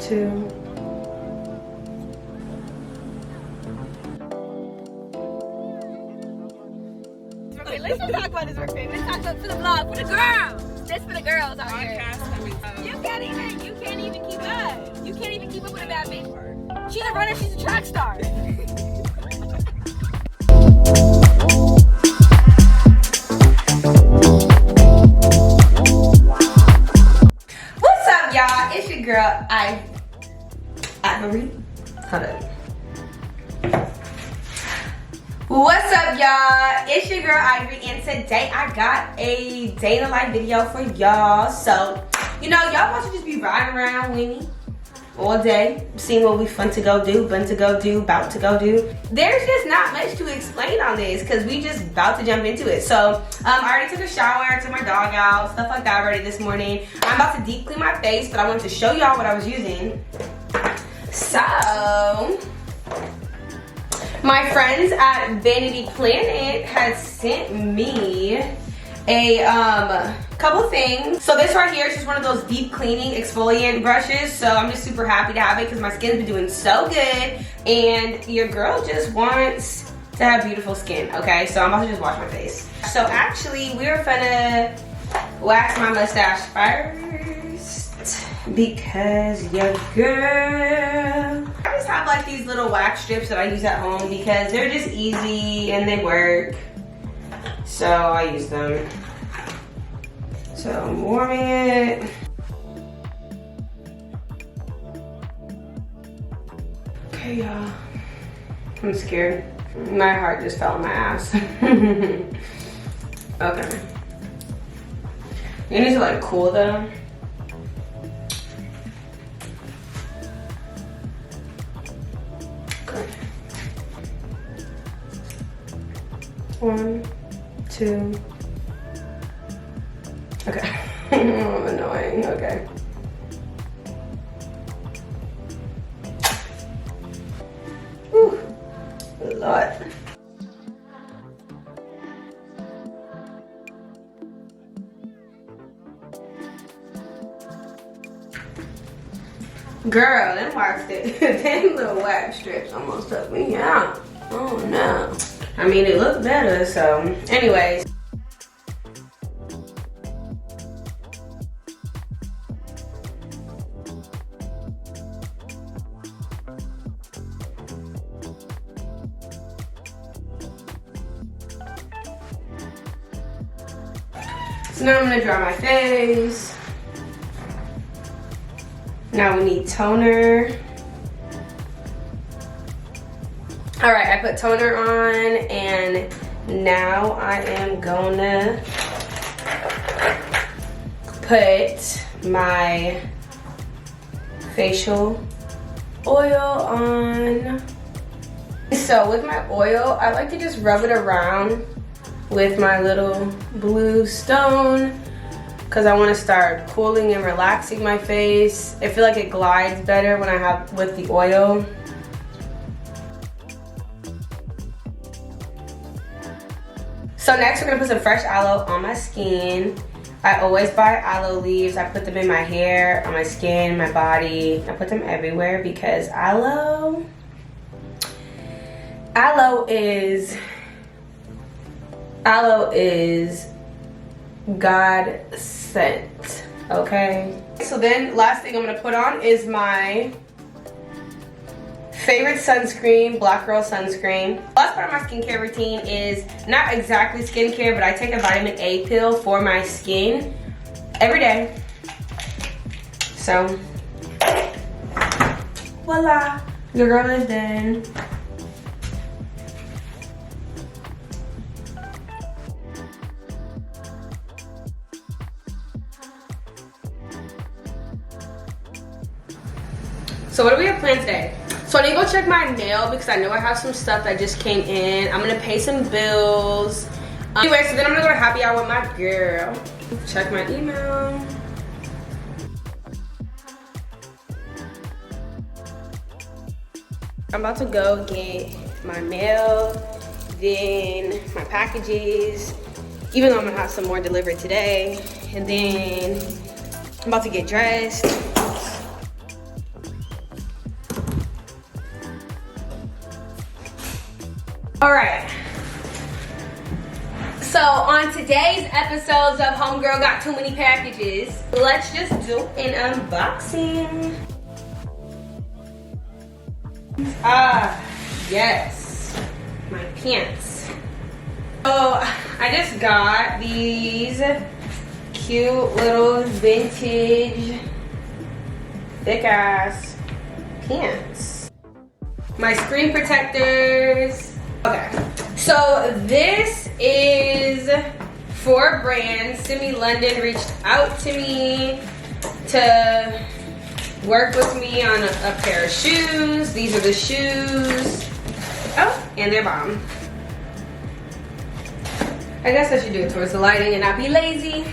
2. Okay, let's not talk about this work thing. Let's talk about for the vlog, for the girls. This for the girls out here. You can't even keep up. You can't even keep up with a bad bitch. She's a runner, she's a track star. What's up, y'all? It's your girl, Ivory. Hold up. What's up, y'all? It's your girl Ivory, and today I got a day in the life video for y'all. So, you know, y'all about to just be riding around with me all day, seeing what we about to go do. There's just not much to explain on this because we just about to jump into it. So, I already took a shower, took my dog out, stuff like that already this morning. I'm about to deep clean my face, but I wanted to show y'all what I was using. So, my friends at Ivorypolnett had sent me a couple things. So this right here is just one of those deep cleaning exfoliant brushes. So I'm just super happy to have it because my skin's been doing so good, and your girl just wants to have beautiful skin. Okay, so I'm about to just wash my face. So actually, we're gonna wax my mustache first because your girl. I just have like these little wax strips that I use at home because they're just easy and they work. So I use them. So I'm warming it. Okay, y'all. I'm scared. My heart just fell in my ass. Okay. It needs to like cool though. Okay. 1, 2. Okay. Oh, annoying. Okay. Whew. A lot. Girl, them wax strips, them little wax strips almost took me out. Oh no. I mean, it looked better, so anyways. So now I'm gonna dry my face. Now we need toner. All right, I put toner on, and now I am gonna put my facial oil on. So with my oil, I like to just rub it around with my little blue stone because I want to start cooling and relaxing my face. I feel like it glides better when I have with the oil. So next we're gonna put some fresh aloe on my skin. I always buy aloe leaves. I put them in my hair, on my skin, my body. I put them everywhere because aloe is God sent, okay? So then last thing I'm gonna put on is my favorite sunscreen, Black Girl sunscreen. Last part of my skincare routine is not exactly skincare, but I take a vitamin A pill for my skin every day. So, voila, your girl is done. So what do we have planned today? So I need to go check my mail because I know I have some stuff that just came in. I'm gonna pay some bills. Anyway, so then I'm gonna go to happy hour with my girl. Check my email. I'm about to go get my mail, then my packages, even though I'm gonna have some more delivered today. And then I'm about to get dressed. All right. So on today's episodes of Homegirl Got Too Many Packages, let's just do an unboxing. Yes, my pants. So I just got these cute little vintage thick ass pants. My screen protectors. Okay, so this is for a brand. Simi London reached out to me to work with me on a pair of shoes. These are the shoes. Oh, and they're bomb. I guess I should do it towards the lighting and not be lazy.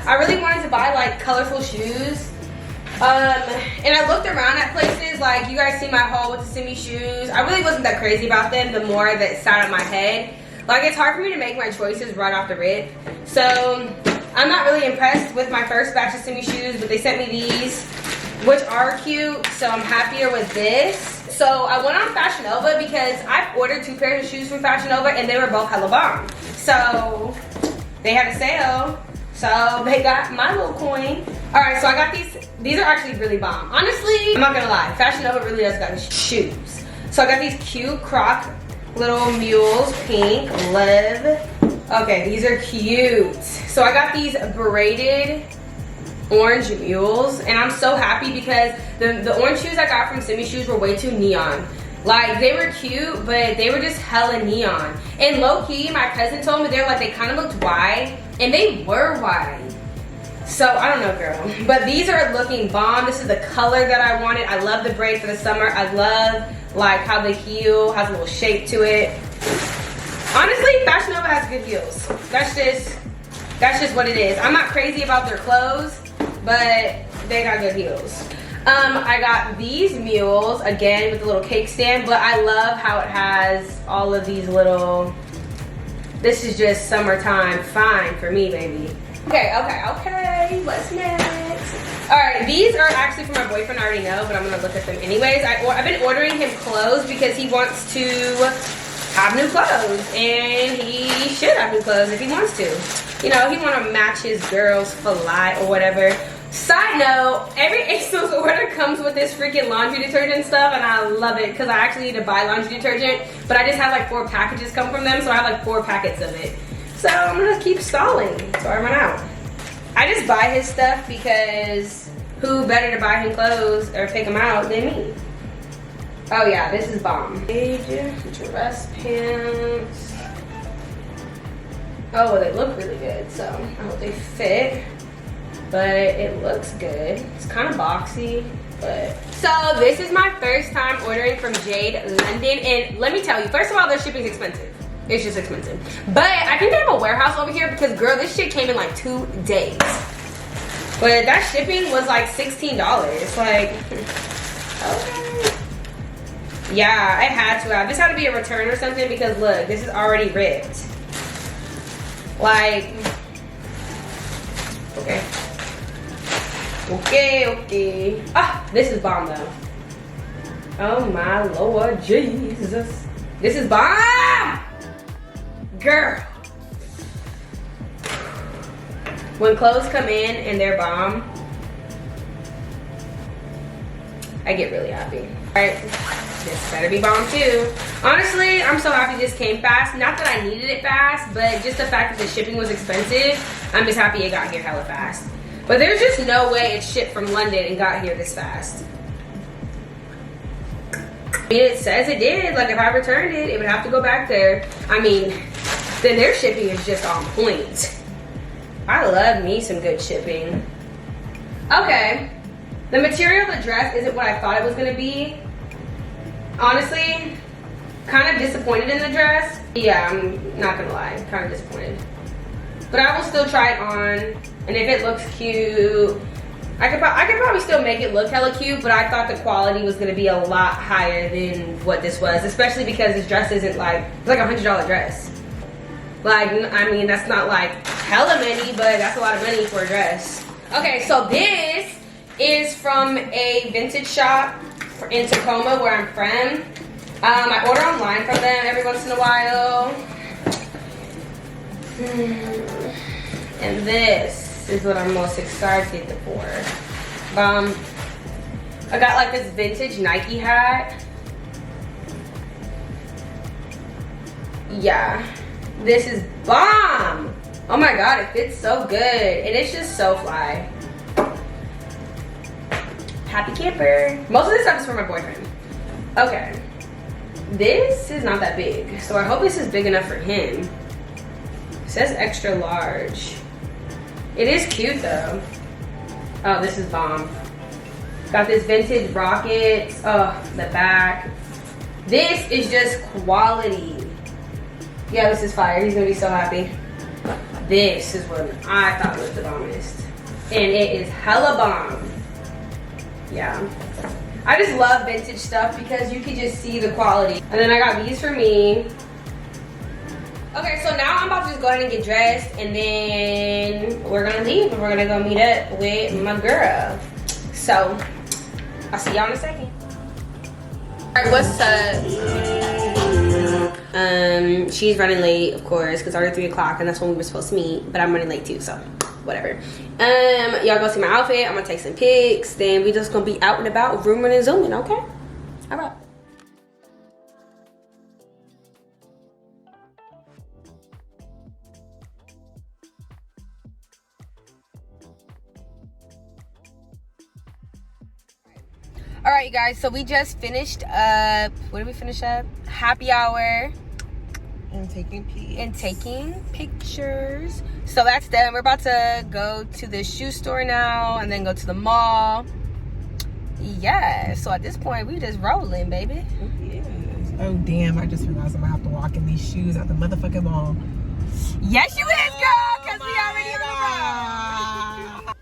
I really wanted to buy like colorful shoes. And I looked around at places, like you guys see my haul with the Simi shoes. I really wasn't that crazy about them the more that sat on my head. Like it's hard for me to make my choices right off the rip. So I'm not really impressed with my first batch of Simi shoes, but they sent me these, which are cute. So I'm happier with this. So I went on Fashion Nova because I've ordered 2 pairs of shoes from Fashion Nova and they were both hella bomb. So they had a sale. So they got my little coin. All right, so I got these. These are actually really bomb. Honestly, I'm not gonna lie. Fashion Nova really does got shoes. So I got these cute Croc little mules, pink, love. Okay, these are cute. So I got these braided orange mules, and I'm so happy because the orange shoes I got from Simi Shoes were way too neon. Like, they were cute, but they were just hella neon. And low-key, my cousin told me they were like, they kind of looked wide, and they were wide. So, I don't know, girl. But these are looking bomb. This is the color that I wanted. I love the braid for the summer. I love, like, how the heel has a little shape to it. Honestly, Fashion Nova has good heels. That's just what it is. I'm not crazy about their clothes, but they got good heels. I got these mules, again, with a little cake stand, but I love how it has all of these little, this is just summertime fine for me, baby. Okay, what's next? All right, these are actually for my boyfriend, I already know, but I'm gonna look at them anyways. I've been ordering him clothes because he wants to have new clothes, and he should have new clothes if he wants to. You know, he wanna match his girls for life or whatever. Side note, every ASOS order comes with this freaking laundry detergent stuff, and I love it because I actually need to buy laundry detergent, but I just have like 4 packages come from them, so I have like 4 packets of it. So I'm gonna keep stalling so I run out. I just buy his stuff because who better to buy him clothes or pick them out than me? Oh yeah, this is bomb. Dress pants. Oh, well, they look really good, so I hope they fit. But it looks good. It's kind of boxy, but. So this is my first time ordering from Jade London, and let me tell you, first of all, their shipping's expensive. It's just expensive. But I think they have a warehouse over here because, girl, this shit came in like 2 days. But that shipping was like $16. Like, okay. Yeah, I had to have. This had to be a return or something because look, this is already ripped. Like, okay. Okay. Ah, this is bomb though. Oh my Lord Jesus. This is bomb! Girl. When clothes come in and they're bomb, I get really happy. Alright, this better be bomb too. Honestly, I'm so happy this came fast. Not that I needed it fast, but just the fact that the shipping was expensive, I'm just happy it got here hella fast. But there's just no way it shipped from London and got here this fast. I mean, it says it did. Like, if I returned it, it would have to go back there. I mean, then their shipping is just on point. I love me some good shipping. Okay. The material of the dress isn't what I thought it was going to be. Honestly, kind of disappointed in the dress. Yeah, I'm not going to lie. Kind of disappointed. But I will still try it on. And if it looks cute, I could probably still make it look hella cute, but I thought the quality was gonna be a lot higher than what this was, especially because this dress isn't like, it's like $100 dress. Like, I mean, that's not like hella many, but that's a lot of money for a dress. Okay, so this is from a vintage shop in Tacoma, where I'm from. I order online from them every once in a while. And this is what I'm most excited for. I got like this vintage Nike hat. Yeah, this is bomb. Oh my God, it fits so good. And it's just so fly. Happy camper. Most of this stuff is for my boyfriend. Okay. This is not that big. So I hope this is big enough for him. It says extra large. It is cute though. Oh, this is bomb. Got this vintage rocket. Oh, the back. This is just quality. Yeah, this is fire. He's gonna be so happy. This is what I thought was the bombest. And it is hella bomb. Yeah. I just love vintage stuff because you can just see the quality. And then I got these for me. Okay, so now I'm about to just go ahead and get dressed and then we're gonna leave and we're gonna go meet up with my girl. So, I'll see y'all in a second. Alright, what's up? She's running late, of course, because it's already 3 o'clock and that's when we were supposed to meet, but I'm running late too, so whatever. Y'all go see my outfit. I'm gonna take some pics, then we just gonna be out and about, rooming and zooming, okay? All right. All right, you guys, so we just finished up, what did we finish up? Happy hour. And taking pics. And taking pictures. So that's done. We're about to go to the shoe store now and then go to the mall. Yeah, so at this point, we just rolling, baby. Yes. Oh, damn, I just realized I'm gonna have to walk in these shoes at the motherfucking mall. Yes, you is, girl, because we already on the road.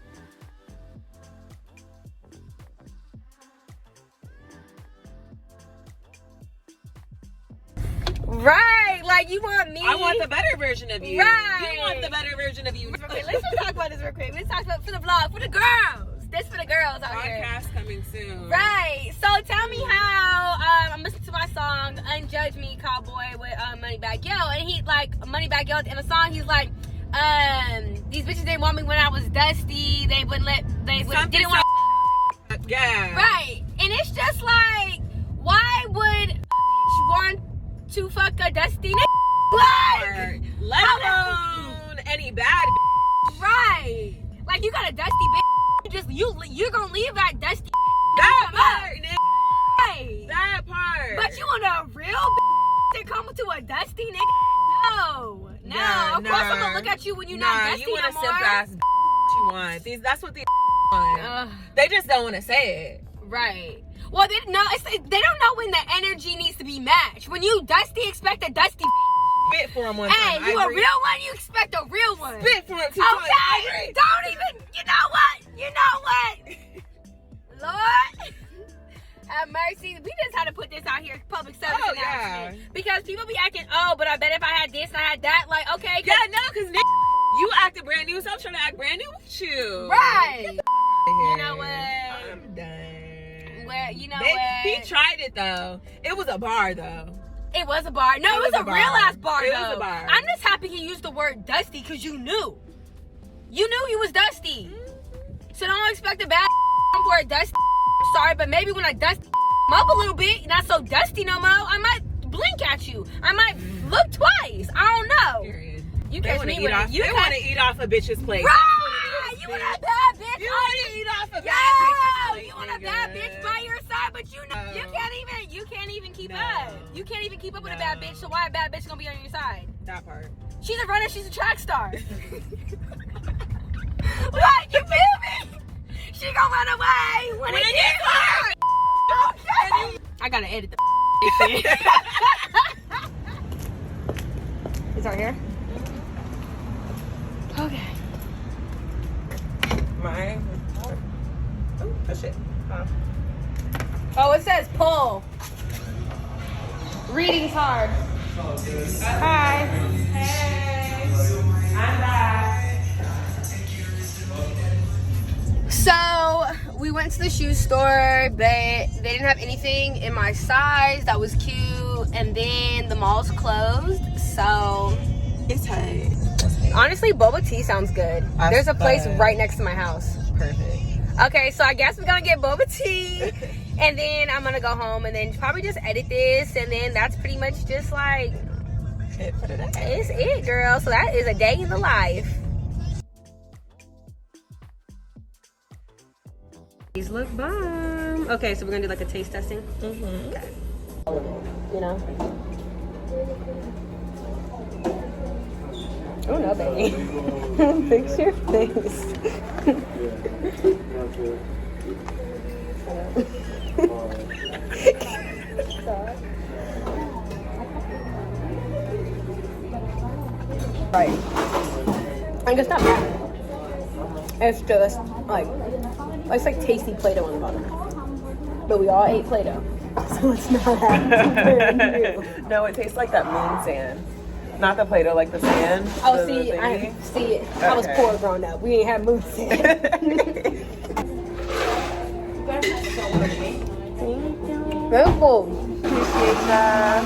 Right, like you want me. I want the better version of you. Right. You want the better version of you. Okay, let's just talk about this real quick. Let's talk about for the vlog, for the girls. This for the girls out here. Podcast coming soon. Right. So tell me how I'm listening to my song "Unjudge Me, Cowboy" with Moneybagg Yo, and he like Moneybagg Yo in the song. He's like, these bitches didn't want me when I was dusty. They wouldn't let. Didn't want. Yeah. Right. And it's just like, why would want to fuck a dusty nigga? Like, let alone any bad. Right. Like you got a dusty bitch. You're gonna leave that dusty That part, nigga. Right. That part. But you want a real bitch to come to a dusty nigga? No. Yeah, of course I'm gonna look at you when you're not dusty you want no a more. simp ass you want. That's what these want. They just don't want to say it. Right. Well, they don't know when the energy needs to be matched. When you dusty, expect a dusty. Spit for him one hey, time. you a real one, you expect a real one. Spit for him 2 times. times. Okay, don't even. You know what? Lord, have mercy. We just had to put this out here, public service announcement. Because people be acting, oh, but I bet if I had this, I had that. Like, okay. Yeah, no, because you acted brand new, so I'm trying to act brand new with you. Right. You know what? I'm done. Well, you know what? He tried it though. It was a bar though. It was a bar. No, it was a real ass bar. It though. was a bar. I'm just happy he used the word dusty because you knew. You knew he was dusty. So don't expect a bad for a dusty. Sorry, but maybe when I dust up a little bit, not so dusty no more, I might blink at you. I might look twice. I don't know. Period. You They catch want me to when eat off. They want to eat off a bitch's plate. Right! You want a bad bitch? You want to eat off a bad Yo, bitch's plate. you want a bad bitch by your side, but you know you can't even keep up. You can't even keep up with a bad bitch. So why a bad bitch gonna be on your side? That part. She's a runner. She's a track star. What? You feel me? She gonna run away when it gets hard. Okay. I gotta edit the shit. It's right here. Okay. Mine. Oh, that shit. Oh, it says pull. Reading's hard. Hi. Hey. I'm back. So we went to the shoe store, but they didn't have anything in my size that was cute, and then the mall's closed, so It's tight. honestly, boba tea sounds good. There's a place right next to my house. Perfect. Okay, so I guess we're gonna get boba tea, and then I'm gonna go home and then probably just edit this, and then that's pretty much just like It for the day. it's it, girl. So that is a day in the life. These look bomb. Okay, so we're gonna do like a taste testing. Mm-hmm. Okay. You know. Oh no, baby. Fix your face. Right. I guess not bad. It's just like it's like tasty Play-Doh on the bottom. But we all ate Play-Doh, so it's not that. No, it tastes like that moon sand. Not the Play-Doh, like the sand. Oh, the see, thingy. I was Okay. poor growing up. We ain't had moon sand. Beautiful. Appreciate that.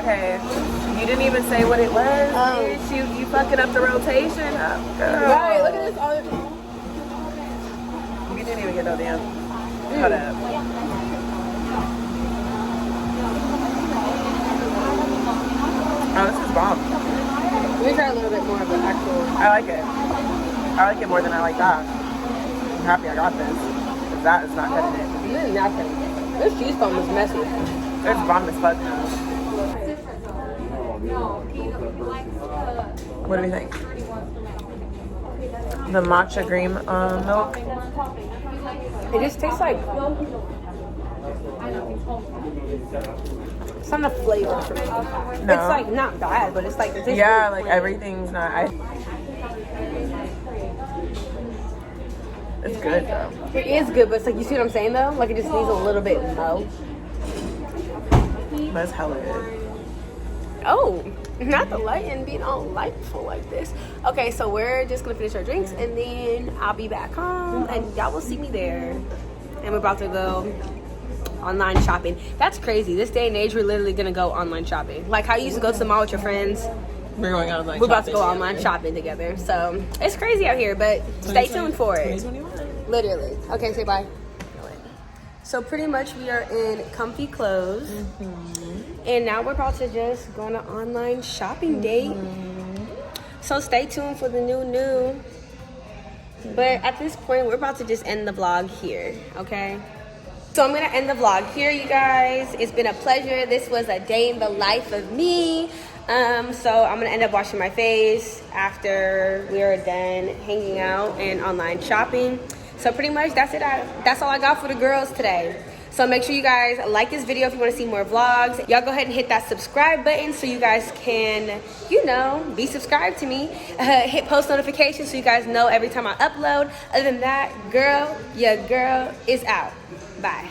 Okay. You didn't even say what it was. Bitch. You fucking up the rotation. Oh, girl. Right, look at this. You didn't even get no damn. Hold up. Oh, this is bomb. Let me try a little bit more of the actual. I like it. I like it more than I like that. I'm happy I got this. 'Cause that is not cutting it. This is nothing. This cheese foam is messy. It's bomb as fuck now. What do we think? The matcha green milk. It just tastes like it's not a flavor for me. No. It's like not bad, but it's like it tastes Yeah, really like plain. everything's not. It's good though. It is good, but it's like you see what I'm saying though? Like it just needs a little bit more. But it's hella good. Oh, not the lighting being all lightful like this. Okay, so we're just gonna finish our drinks and then I'll be back home and y'all will see me there. And we're about to go online shopping. That's crazy. This day and age, we're literally gonna go online shopping. Like how you used to go to the mall with your friends. We're going online. We're about to go online shopping together. So it's crazy out here, but stay tuned for it. 2021. Literally. Okay, say bye. So pretty much we are in comfy clothes. And now we're about to just go on an online shopping date. So stay tuned for the new. But at this point, we're about to just end the vlog here, okay? So I'm gonna end the vlog here, you guys. It's been a pleasure. This was a day in the life of me. So I'm gonna end up washing my face after we are done hanging out and online shopping. So pretty much that's it. That's all I got for the girls today. So make sure you guys like this video if you want to see more vlogs. Y'all go ahead and hit that subscribe button so you guys can, you know, be subscribed to me. Hit post notifications so you guys know every time I upload. Other than that, girl, your girl is out. Bye.